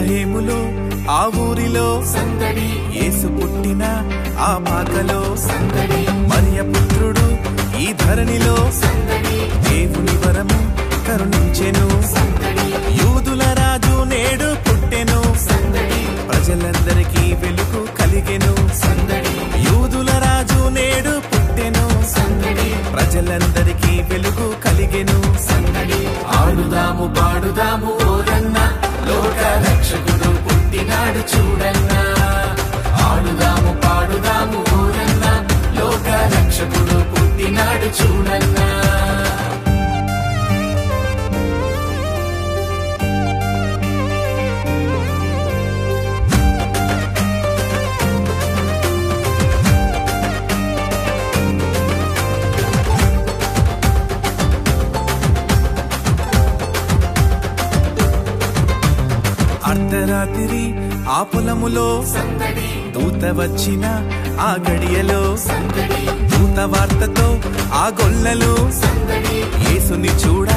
బెత్లెహేములో ఆ ఊరిలో సందడి, యేసు పుట్టిన ఆ పాకలో సందడి, మరియ పుత్రుడు ఈ ధరణిలో సందడి, దేవుని వరము కరుణించెను సందడి, యూదుల రాజు నేడు పుట్టెను సందడి, ప్రజలందరికీ వెలుగు కలిగెను సందడి, యూదుల రాజు నేడు పుట్టెను సందడి, ప్రజలందరికీ వెలుగు కలిగెను సందడి. ఆడుదాము పాడుదాము ఓరన్న, లోక రక్షకుడు పుట్టినాడు చూడన్నా. ఆడుదాము పాడుదాము ఓరన్న, లోక రక్షకుడు పుట్టినాడు చూడన్నా. అర్ధరాత్రి ఆ పొలములో సందడి, దూత వచ్చిన ఆ గడియలో సందడి, దూత వార్తతో ఆ గొల్లలు సందడి, యేసుని చూడ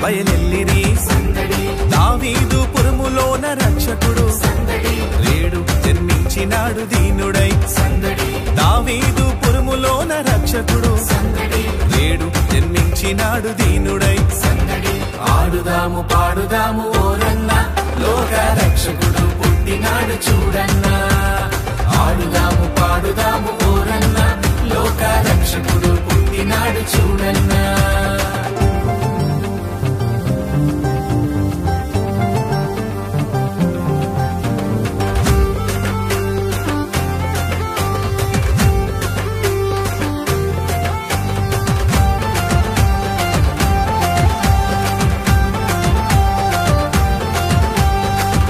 బయలెల్లిరి సందడి, దావీదు పురములోన రక్షకుడు సందడి, రేడు జన్మించినాడు దీనుడై సందడి, దావీదు పురములోన రక్షకుడు సందడి, రేడు జన్మించినాడు దీనుడై సందడి. ఆడుదాము పాడుదాము ఓరన్న, లోక రక్షకుడు పుట్టినాడు చూడన్నా. ఆడుదాము పాడుదాము ఓరన్న, లోక రక్షకుడు పుట్టినాడు చూడన్నా.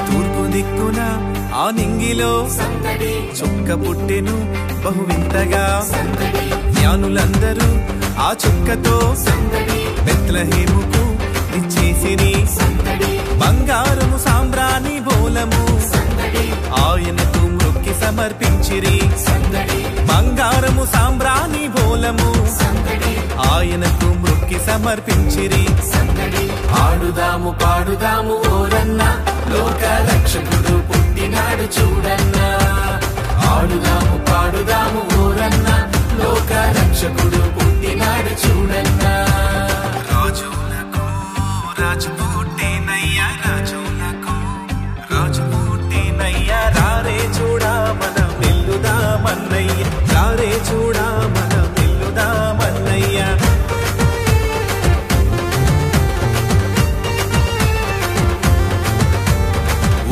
తూర్పు దిక్కున ఆ నింగిలో సందడి, చుక్క పుట్టెను బహు వింతగా సందడి, జ్ఞానులందరూ ఆ చుక్కతో సందడి, బెత్లెహేముకు ఇచ్చేసిరి సందడి, బంగారము సాంబ్రాణి బోలము సందడి, ఆయనకు మొక్కి సమర్పించిరి సందడి, బంగారము సాంబ్రాణి బోలము సందడి, ఆయనకు మొక్కి సమర్పించిరి సందడి. ఆడుదాము పాడుదాము ఓరన్న, లోక రక్షకుడు పుట్టినాడు చూడన్నా. ఆడుదాము పాడుదాము ఓరన్న, లోక రక్షకుడు పుట్టినాడు చూడన్నా. రాజులకు రాజు పుట్టేనయ్యా, రాజులకు రాజు పుట్టేనయ్యా, రారే చూడా మనం వెల్లుదామన్నయ్య, రారే చూడా మనం వెల్లుదామన్నయ్య.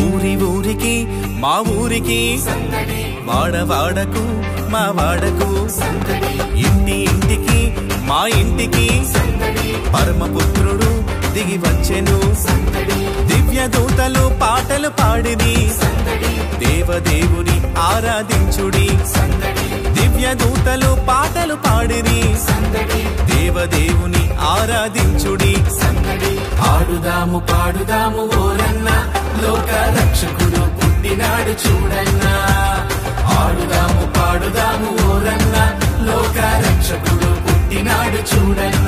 ఊరి ఊరికి మా ఊరికి సందడి, వాడవాడకు మా వాడకు సందడి, ఇంటి ఇంటికి మా ఇంటికి సందడి, పరమపుత్రుడు దిగి వచ్చెను సందడి, దివ్య దూతలు పాటలు పాడిరి సందడి, దేవదేవుని ఆరాధించుడి సందడి, దివ్య దూతలు పాటలు పాడిరి సందడి, దేవదేవుని ఆరాధించుడి సందడి. ఆడుదాము పాడుదాము ఓరన్న, లోక రక్షకుడు పుట్టినాడు చూడన్నా. ఆడుదాము పాడుదాము ఓరన్న, లోక రక్షకుడు పుట్టినాడు చూడన్నా.